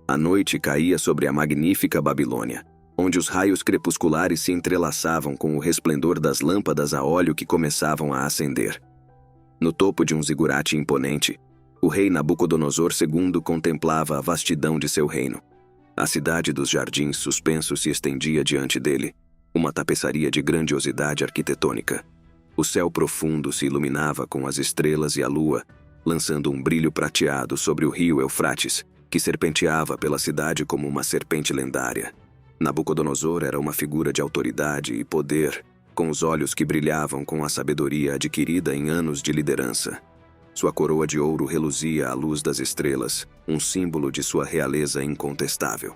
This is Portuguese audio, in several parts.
A noite caía sobre a magnífica Babilônia, onde os raios crepusculares se entrelaçavam com o resplendor das lâmpadas a óleo que começavam a acender. No topo de um zigurate imponente, o rei Nabucodonosor II contemplava a vastidão de seu reino. A cidade dos jardins suspensos se estendia diante dele, uma tapeçaria de grandiosidade arquitetônica. O céu profundo se iluminava com as estrelas e a lua, lançando um brilho prateado sobre o rio Eufrates, que serpenteava pela cidade como uma serpente lendária. Nabucodonosor era uma figura de autoridade e poder, com os olhos que brilhavam com a sabedoria adquirida em anos de liderança. Sua coroa de ouro reluzia à luz das estrelas, um símbolo de sua realeza incontestável.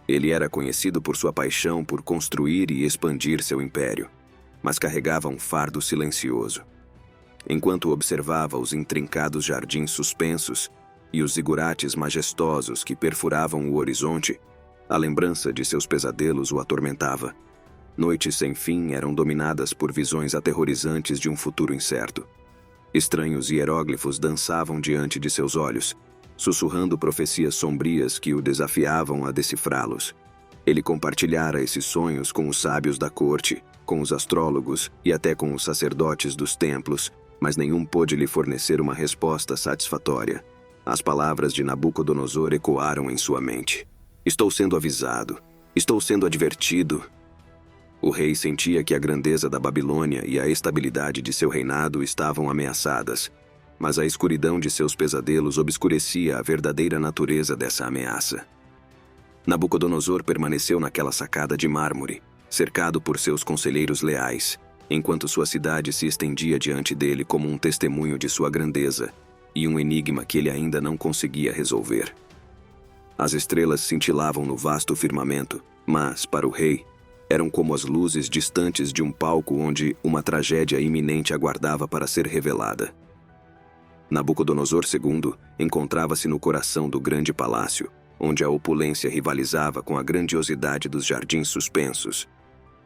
Ele era conhecido por sua paixão por construir e expandir seu império, mas carregava um fardo silencioso. Enquanto observava os intrincados jardins suspensos e os zigurates majestosos que perfuravam o horizonte, a lembrança de seus pesadelos o atormentava. Noites sem fim eram dominadas por visões aterrorizantes de um futuro incerto. Estranhos hieróglifos dançavam diante de seus olhos, sussurrando profecias sombrias que o desafiavam a decifrá-los. Ele compartilhara esses sonhos com os sábios da corte, com os astrólogos e até com os sacerdotes dos templos, mas nenhum pôde lhe fornecer uma resposta satisfatória. As palavras de Nabucodonosor ecoaram em sua mente. Estou sendo avisado. Estou sendo advertido. O rei sentia que a grandeza da Babilônia e a estabilidade de seu reinado estavam ameaçadas, mas a escuridão de seus pesadelos obscurecia a verdadeira natureza dessa ameaça. Nabucodonosor permaneceu naquela sacada de mármore, cercado por seus conselheiros leais, enquanto sua cidade se estendia diante dele como um testemunho de sua grandeza e um enigma que ele ainda não conseguia resolver. As estrelas cintilavam no vasto firmamento, mas, para o rei, eram como as luzes distantes de um palco onde uma tragédia iminente aguardava para ser revelada. Nabucodonosor II encontrava-se no coração do grande palácio, onde a opulência rivalizava com a grandiosidade dos jardins suspensos.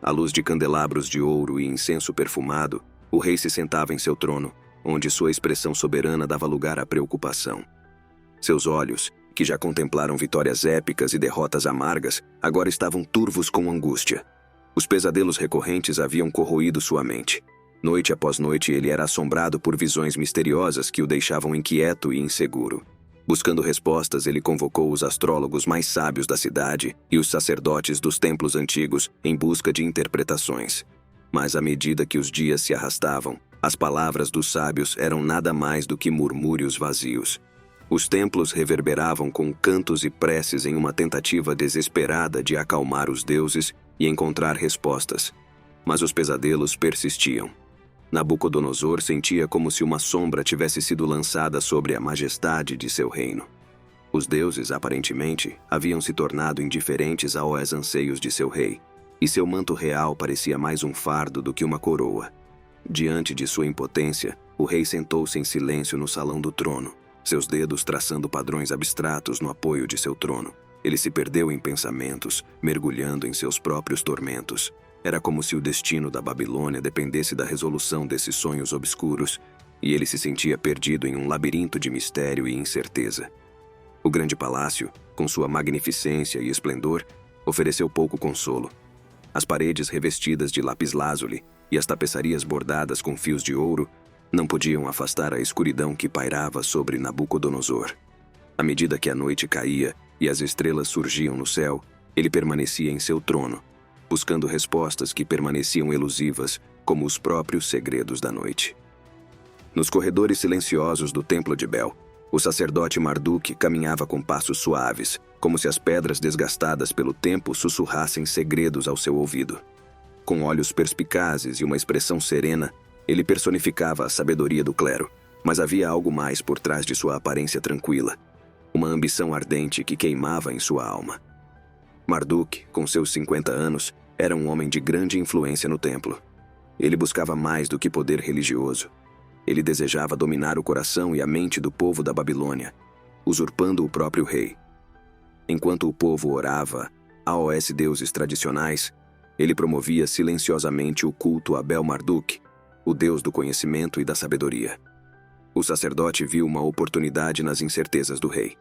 À luz de candelabros de ouro e incenso perfumado, o rei se sentava em seu trono, onde sua expressão soberana dava lugar à preocupação. Seus olhos, que já contemplaram vitórias épicas e derrotas amargas, agora estavam turvos com angústia. Os pesadelos recorrentes haviam corroído sua mente. Noite após noite ele era assombrado por visões misteriosas que o deixavam inquieto e inseguro. Buscando respostas, ele convocou os astrólogos mais sábios da cidade e os sacerdotes dos templos antigos em busca de interpretações. Mas à medida que os dias se arrastavam, as palavras dos sábios eram nada mais do que murmúrios vazios. Os templos reverberavam com cantos e preces em uma tentativa desesperada de acalmar os deuses e encontrar respostas. Mas os pesadelos persistiam. Nabucodonosor sentia como se uma sombra tivesse sido lançada sobre a majestade de seu reino. Os deuses, aparentemente, haviam se tornado indiferentes aos anseios de seu rei, e seu manto real parecia mais um fardo do que uma coroa. Diante de sua impotência, o rei sentou-se em silêncio no salão do trono, seus dedos traçando padrões abstratos no apoio de seu trono. Ele se perdeu em pensamentos, mergulhando em seus próprios tormentos. Era como se o destino da Babilônia dependesse da resolução desses sonhos obscuros, e ele se sentia perdido em um labirinto de mistério e incerteza. O grande palácio, com sua magnificência e esplendor, ofereceu pouco consolo. As paredes revestidas de lápis-lazuli e as tapeçarias bordadas com fios de ouro não podiam afastar a escuridão que pairava sobre Nabucodonosor. À medida que a noite caía e as estrelas surgiam no céu, ele permanecia em seu trono, buscando respostas que permaneciam elusivas, como os próprios segredos da noite. Nos corredores silenciosos do templo de Bel, o sacerdote Marduk caminhava com passos suaves, como se as pedras desgastadas pelo tempo sussurrassem segredos ao seu ouvido. Com olhos perspicazes e uma expressão serena, ele personificava a sabedoria do clero, mas havia algo mais por trás de sua aparência tranquila, uma ambição ardente que queimava em sua alma. Marduk, com seus 50 anos, era um homem de grande influência no templo. Ele buscava mais do que poder religioso. Ele desejava dominar o coração e a mente do povo da Babilônia, usurpando o próprio rei. Enquanto o povo orava aos deuses tradicionais, ele promovia silenciosamente o culto a Bel-Marduk, o deus do conhecimento e da sabedoria. O sacerdote viu uma oportunidade nas incertezas do rei.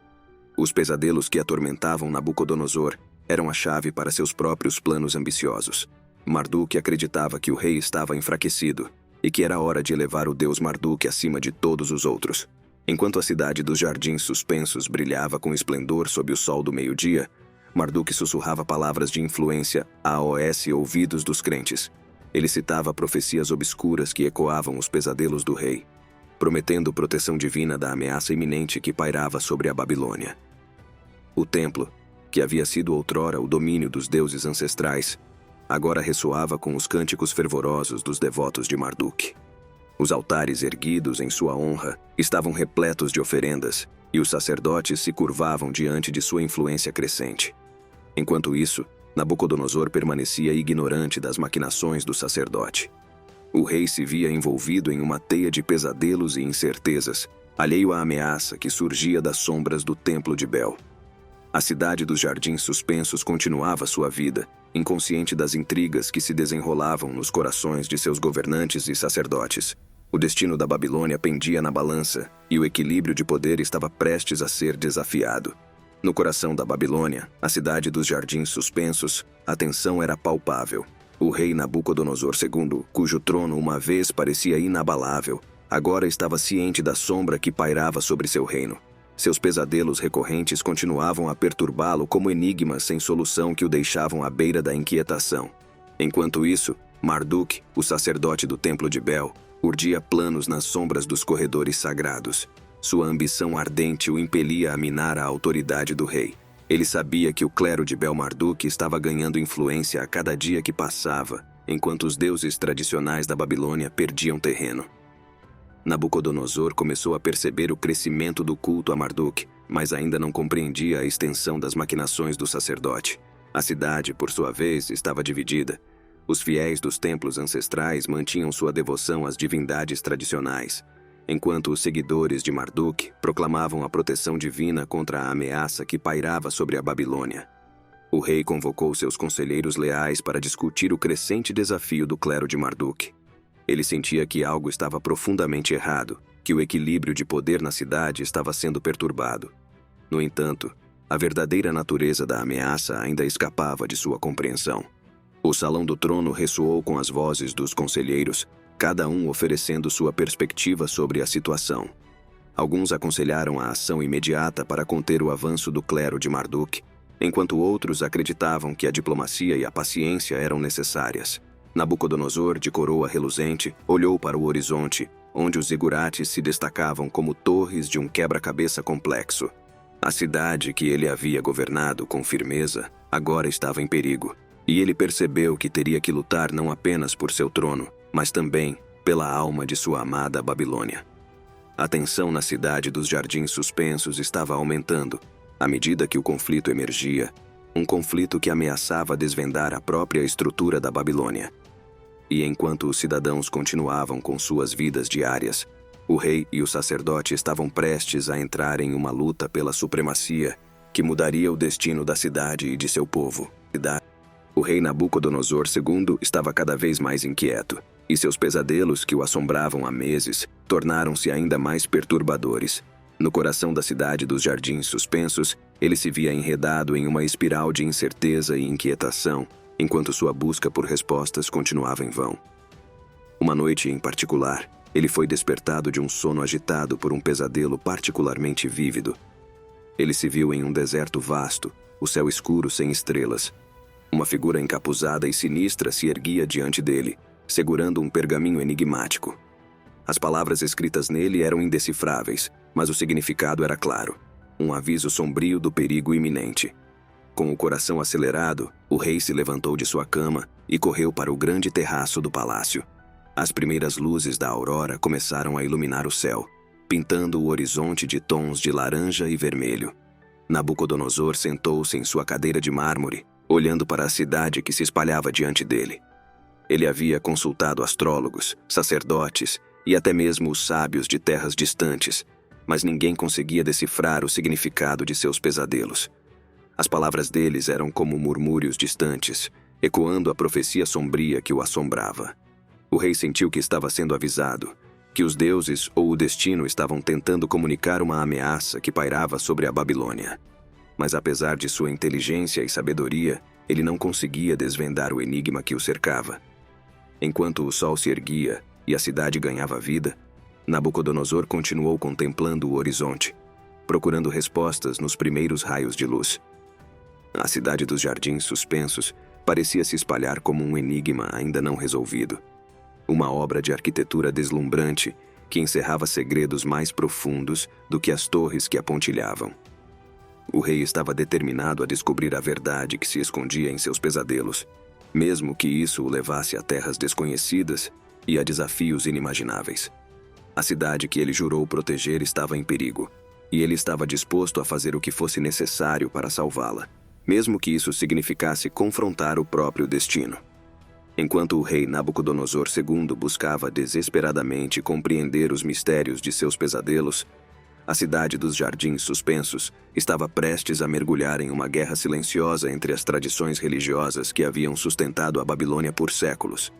Os pesadelos que atormentavam Nabucodonosor eram a chave para seus próprios planos ambiciosos. Marduk acreditava que o rei estava enfraquecido e que era hora de elevar o deus Marduk acima de todos os outros. Enquanto a cidade dos jardins suspensos brilhava com esplendor sob o sol do meio-dia, Marduk sussurrava palavras de influência aos ouvidos dos crentes. Ele citava profecias obscuras que ecoavam os pesadelos do rei, prometendo proteção divina da ameaça iminente que pairava sobre a Babilônia. O templo, que havia sido outrora o domínio dos deuses ancestrais, agora ressoava com os cânticos fervorosos dos devotos de Marduk. Os altares erguidos em sua honra estavam repletos de oferendas, e os sacerdotes se curvavam diante de sua influência crescente. Enquanto isso, Nabucodonosor permanecia ignorante das maquinações do sacerdote. O rei se via envolvido em uma teia de pesadelos e incertezas, alheio à ameaça que surgia das sombras do templo de Bel. A cidade dos jardins suspensos continuava sua vida, inconsciente das intrigas que se desenrolavam nos corações de seus governantes e sacerdotes. O destino da Babilônia pendia na balança, e o equilíbrio de poder estava prestes a ser desafiado. No coração da Babilônia, a cidade dos jardins suspensos, a tensão era palpável. O rei Nabucodonosor II, cujo trono uma vez parecia inabalável, agora estava ciente da sombra que pairava sobre seu reino. Seus pesadelos recorrentes continuavam a perturbá-lo como enigmas sem solução que o deixavam à beira da inquietação. Enquanto isso, Marduk, o sacerdote do templo de Bel, urdia planos nas sombras dos corredores sagrados. Sua ambição ardente o impelia a minar a autoridade do rei. Ele sabia que o clero de Bel-Marduk estava ganhando influência a cada dia que passava, enquanto os deuses tradicionais da Babilônia perdiam terreno. Nabucodonosor começou a perceber o crescimento do culto a Marduk, mas ainda não compreendia a extensão das maquinações do sacerdote. A cidade, por sua vez, estava dividida. Os fiéis dos templos ancestrais mantinham sua devoção às divindades tradicionais, enquanto os seguidores de Marduk proclamavam a proteção divina contra a ameaça que pairava sobre a Babilônia. O rei convocou seus conselheiros leais para discutir o crescente desafio do clero de Marduk. Ele sentia que algo estava profundamente errado, que o equilíbrio de poder na cidade estava sendo perturbado. No entanto, a verdadeira natureza da ameaça ainda escapava de sua compreensão. O salão do trono ressoou com as vozes dos conselheiros, cada um oferecendo sua perspectiva sobre a situação. Alguns aconselharam a ação imediata para conter o avanço do clero de Marduk, enquanto outros acreditavam que a diplomacia e a paciência eram necessárias. Nabucodonosor, de coroa reluzente, olhou para o horizonte, onde os zigurates se destacavam como torres de um quebra-cabeça complexo. A cidade que ele havia governado com firmeza agora estava em perigo, e ele percebeu que teria que lutar não apenas por seu trono, mas também pela alma de sua amada Babilônia. A tensão na cidade dos jardins suspensos estava aumentando, à medida que o conflito emergia, um conflito que ameaçava desvendar a própria estrutura da Babilônia. E enquanto os cidadãos continuavam com suas vidas diárias, o rei e o sacerdote estavam prestes a entrar em uma luta pela supremacia que mudaria o destino da cidade e de seu povo. O rei Nabucodonosor II estava cada vez mais inquieto, e seus pesadelos, que o assombravam há meses, tornaram-se ainda mais perturbadores. No coração da cidade dos jardins suspensos, ele se via enredado em uma espiral de incerteza e inquietação, enquanto sua busca por respostas continuava em vão. Uma noite em particular, ele foi despertado de um sono agitado por um pesadelo particularmente vívido. Ele se viu em um deserto vasto, o céu escuro sem estrelas. Uma figura encapuzada e sinistra se erguia diante dele, segurando um pergaminho enigmático. As palavras escritas nele eram indecifráveis, mas o significado era claro. Um aviso sombrio do perigo iminente. Com o coração acelerado, o rei se levantou de sua cama e correu para o grande terraço do palácio. As primeiras luzes da aurora começaram a iluminar o céu, pintando o horizonte de tons de laranja e vermelho. Nabucodonosor sentou-se em sua cadeira de mármore, olhando para a cidade que se espalhava diante dele. Ele havia consultado astrólogos, sacerdotes e até mesmo os sábios de terras distantes, mas ninguém conseguia decifrar o significado de seus pesadelos. As palavras deles eram como murmúrios distantes, ecoando a profecia sombria que o assombrava. O rei sentiu que estava sendo avisado, que os deuses ou o destino estavam tentando comunicar uma ameaça que pairava sobre a Babilônia. Mas apesar de sua inteligência e sabedoria, ele não conseguia desvendar o enigma que o cercava. Enquanto o sol se erguia e a cidade ganhava vida, Nabucodonosor continuou contemplando o horizonte, procurando respostas nos primeiros raios de luz. A cidade dos jardins suspensos parecia se espalhar como um enigma ainda não resolvido. Uma obra de arquitetura deslumbrante que encerrava segredos mais profundos do que as torres que a pontilhavam. O rei estava determinado a descobrir a verdade que se escondia em seus pesadelos, mesmo que isso o levasse a terras desconhecidas e a desafios inimagináveis. A cidade que ele jurou proteger estava em perigo, e ele estava disposto a fazer o que fosse necessário para salvá-la, mesmo que isso significasse confrontar o próprio destino. Enquanto o rei Nabucodonosor II buscava desesperadamente compreender os mistérios de seus pesadelos, a cidade dos jardins suspensos estava prestes a mergulhar em uma guerra silenciosa entre as tradições religiosas que haviam sustentado a Babilônia por séculos.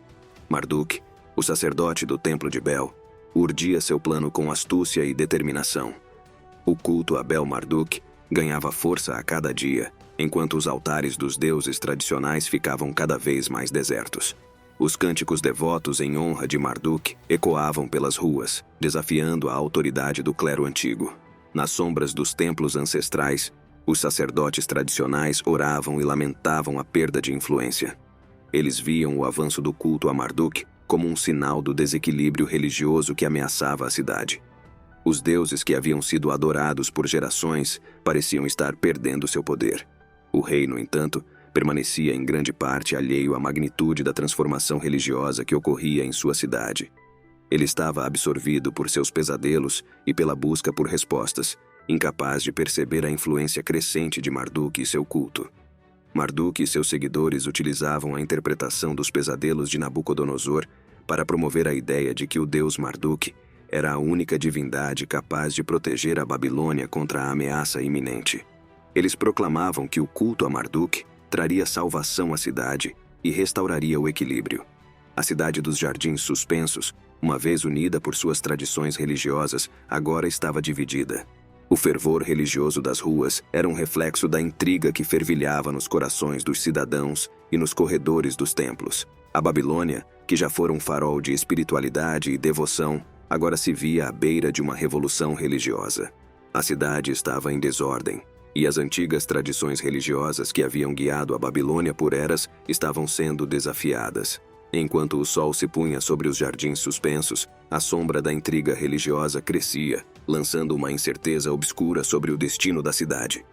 Marduk, o sacerdote do Templo de Bel, urdia seu plano com astúcia e determinação. O culto a Bel-Marduk ganhava força a cada dia, enquanto os altares dos deuses tradicionais ficavam cada vez mais desertos. Os cânticos devotos em honra de Marduk ecoavam pelas ruas, desafiando a autoridade do clero antigo. Nas sombras dos templos ancestrais, os sacerdotes tradicionais oravam e lamentavam a perda de influência. Eles viam o avanço do culto a Marduk como um sinal do desequilíbrio religioso que ameaçava a cidade. Os deuses que haviam sido adorados por gerações pareciam estar perdendo seu poder. O rei, no entanto, permanecia em grande parte alheio à magnitude da transformação religiosa que ocorria em sua cidade. Ele estava absorvido por seus pesadelos e pela busca por respostas, incapaz de perceber a influência crescente de Marduk e seu culto. Marduk e seus seguidores utilizavam a interpretação dos pesadelos de Nabucodonosor para promover a ideia de que o deus Marduk era a única divindade capaz de proteger a Babilônia contra a ameaça iminente. Eles proclamavam que o culto a Marduk traria salvação à cidade e restauraria o equilíbrio. A cidade dos jardins suspensos, uma vez unida por suas tradições religiosas, agora estava dividida. O fervor religioso das ruas era um reflexo da intriga que fervilhava nos corações dos cidadãos e nos corredores dos templos. A Babilônia, que já fora um farol de espiritualidade e devoção, agora se via à beira de uma revolução religiosa. A cidade estava em desordem, e as antigas tradições religiosas que haviam guiado a Babilônia por eras estavam sendo desafiadas. Enquanto o sol se punha sobre os jardins suspensos, a sombra da intriga religiosa crescia, lançando uma incerteza obscura sobre o destino da cidade.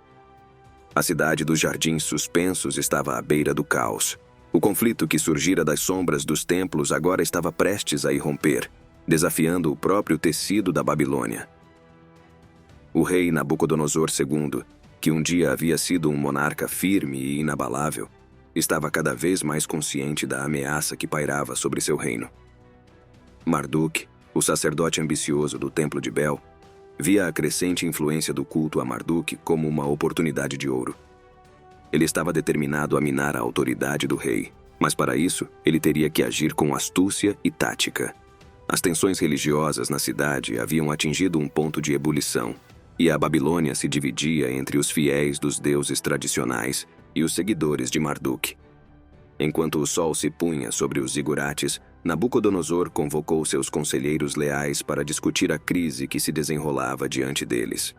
A cidade dos jardins suspensos estava à beira do caos. O conflito que surgira das sombras dos templos agora estava prestes a irromper, desafiando o próprio tecido da Babilônia. O rei Nabucodonosor II, que um dia havia sido um monarca firme e inabalável, estava cada vez mais consciente da ameaça que pairava sobre seu reino. Marduk, o sacerdote ambicioso do Templo de Bel, via a crescente influência do culto a Marduk como uma oportunidade de ouro. Ele estava determinado a minar a autoridade do rei, mas para isso ele teria que agir com astúcia e tática. As tensões religiosas na cidade haviam atingido um ponto de ebulição, e a Babilônia se dividia entre os fiéis dos deuses tradicionais e os seguidores de Marduk. Enquanto o sol se punha sobre os zigurates, Nabucodonosor convocou seus conselheiros leais para discutir a crise que se desenrolava diante deles.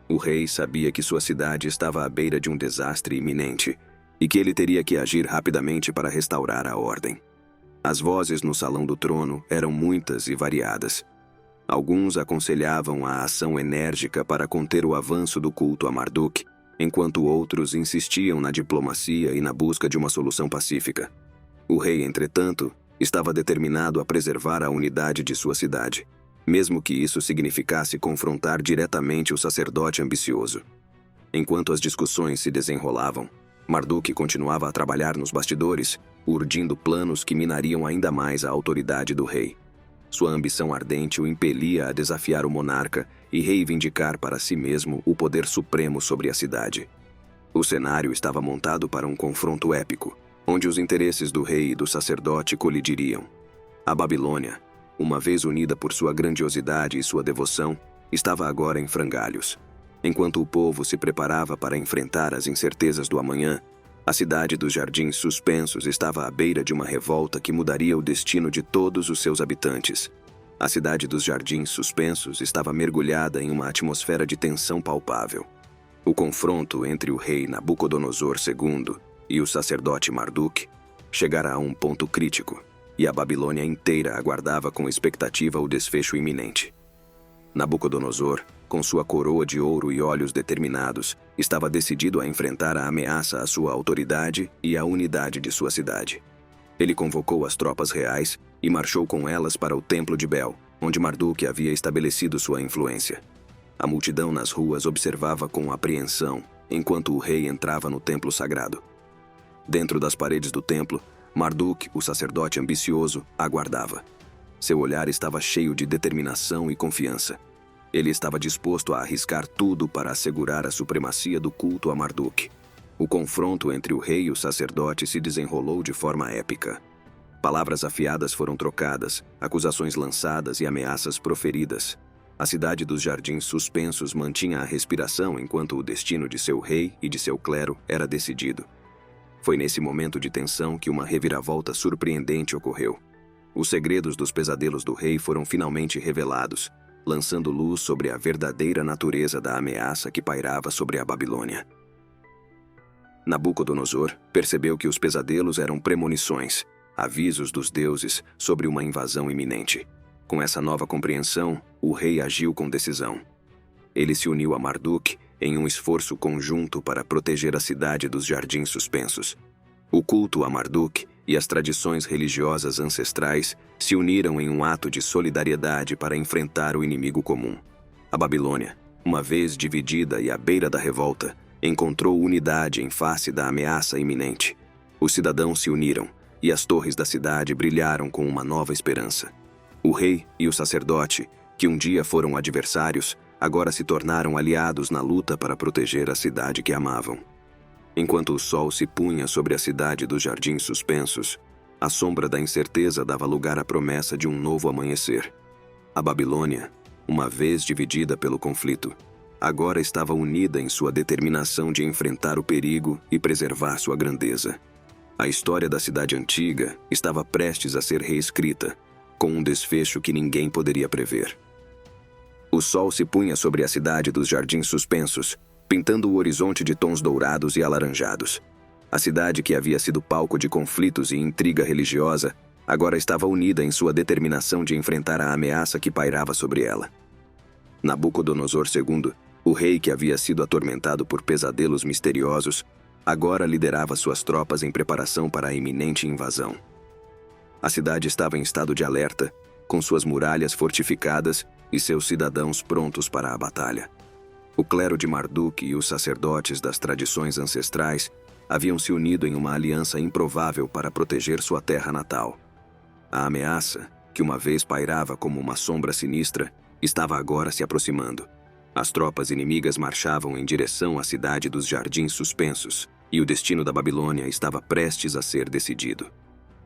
O rei sabia que sua cidade estava à beira de um desastre iminente e que ele teria que agir rapidamente para restaurar a ordem. As vozes no salão do trono eram muitas e variadas. Alguns aconselhavam a ação enérgica para conter o avanço do culto a Marduk, enquanto outros insistiam na diplomacia e na busca de uma solução pacífica. O rei, entretanto, estava determinado a preservar a unidade de sua cidade, mesmo que isso significasse confrontar diretamente o sacerdote ambicioso. Enquanto as discussões se desenrolavam, Marduk continuava a trabalhar nos bastidores, urdindo planos que minariam ainda mais a autoridade do rei. Sua ambição ardente o impelia a desafiar o monarca e reivindicar para si mesmo o poder supremo sobre a cidade. O cenário estava montado para um confronto épico, onde os interesses do rei e do sacerdote colidiriam. A Babilônia, uma vez unida por sua grandiosidade e sua devoção, estava agora em frangalhos. Enquanto o povo se preparava para enfrentar as incertezas do amanhã, a cidade dos Jardins Suspensos estava à beira de uma revolta que mudaria o destino de todos os seus habitantes. A cidade dos Jardins Suspensos estava mergulhada em uma atmosfera de tensão palpável. O confronto entre o rei Nabucodonosor II e o sacerdote Marduk chegara a um ponto crítico, e a Babilônia inteira aguardava com expectativa o desfecho iminente. Nabucodonosor, com sua coroa de ouro e olhos determinados, estava decidido a enfrentar a ameaça à sua autoridade e à unidade de sua cidade. Ele convocou as tropas reais e marchou com elas para o templo de Bel, onde Marduk havia estabelecido sua influência. A multidão nas ruas observava com apreensão enquanto o rei entrava no templo sagrado. Dentro das paredes do templo, Marduk, o sacerdote ambicioso, aguardava. Seu olhar estava cheio de determinação e confiança. Ele estava disposto a arriscar tudo para assegurar a supremacia do culto a Marduk. O confronto entre o rei e o sacerdote se desenrolou de forma épica. Palavras afiadas foram trocadas, acusações lançadas e ameaças proferidas. A cidade dos Jardins Suspensos mantinha a respiração enquanto o destino de seu rei e de seu clero era decidido. Foi nesse momento de tensão que uma reviravolta surpreendente ocorreu. Os segredos dos pesadelos do rei foram finalmente revelados, lançando luz sobre a verdadeira natureza da ameaça que pairava sobre a Babilônia. Nabucodonosor percebeu que os pesadelos eram premonições, avisos dos deuses sobre uma invasão iminente. Com essa nova compreensão, o rei agiu com decisão. Ele se uniu a Marduk em um esforço conjunto para proteger a cidade dos Jardins Suspensos. O culto a Marduk e as tradições religiosas ancestrais se uniram em um ato de solidariedade para enfrentar o inimigo comum. A Babilônia, uma vez dividida e à beira da revolta, encontrou unidade em face da ameaça iminente. Os cidadãos se uniram, e as torres da cidade brilharam com uma nova esperança. O rei e o sacerdote, que um dia foram adversários, agora se tornaram aliados na luta para proteger a cidade que amavam. Enquanto o sol se punha sobre a cidade dos Jardins Suspensos, a sombra da incerteza dava lugar à promessa de um novo amanhecer. A Babilônia, uma vez dividida pelo conflito, agora estava unida em sua determinação de enfrentar o perigo e preservar sua grandeza. A história da cidade antiga estava prestes a ser reescrita, com um desfecho que ninguém poderia prever. O sol se punha sobre a cidade dos Jardins Suspensos, pintando o horizonte de tons dourados e alaranjados. A cidade que havia sido palco de conflitos e intriga religiosa, agora estava unida em sua determinação de enfrentar a ameaça que pairava sobre ela. Nabucodonosor II, o rei que havia sido atormentado por pesadelos misteriosos, agora liderava suas tropas em preparação para a iminente invasão. A cidade estava em estado de alerta, com suas muralhas fortificadas e seus cidadãos prontos para a batalha. O clero de Marduk e os sacerdotes das tradições ancestrais haviam se unido em uma aliança improvável para proteger sua terra natal. A ameaça, que uma vez pairava como uma sombra sinistra, estava agora se aproximando. As tropas inimigas marchavam em direção à cidade dos Jardins Suspensos, e o destino da Babilônia estava prestes a ser decidido.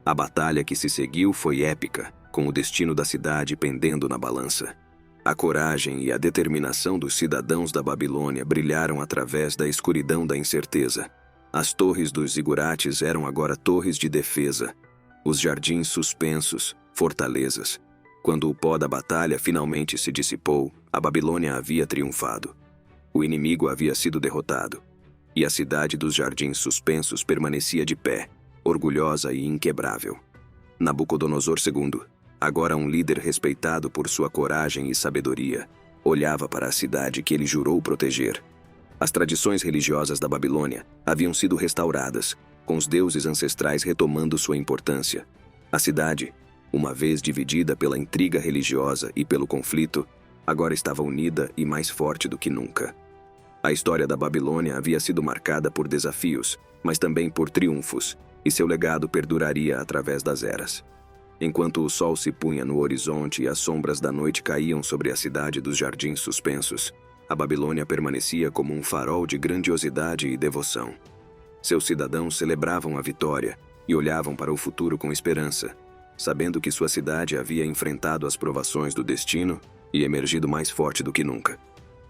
A batalha que se seguiu foi épica, com o destino da cidade pendendo na balança. A coragem e a determinação dos cidadãos da Babilônia brilharam através da escuridão da incerteza. As torres dos zigurates eram agora torres de defesa, os jardins suspensos, fortalezas. Quando o pó da batalha finalmente se dissipou, a Babilônia havia triunfado. O inimigo havia sido derrotado, e a cidade dos Jardins Suspensos permanecia de pé, orgulhosa e inquebrável. Nabucodonosor II, agora um líder respeitado por sua coragem e sabedoria, olhava para a cidade que ele jurou proteger. As tradições religiosas da Babilônia haviam sido restauradas, com os deuses ancestrais retomando sua importância. A cidade, uma vez dividida pela intriga religiosa e pelo conflito, agora estava unida e mais forte do que nunca. A história da Babilônia havia sido marcada por desafios, mas também por triunfos, e seu legado perduraria através das eras. Enquanto o sol se punha no horizonte e as sombras da noite caíam sobre a cidade dos Jardins Suspensos, a Babilônia permanecia como um farol de grandiosidade e devoção. Seus cidadãos celebravam a vitória e olhavam para o futuro com esperança. sabendo que sua cidade havia enfrentado as provações do destino e emergido mais forte do que nunca.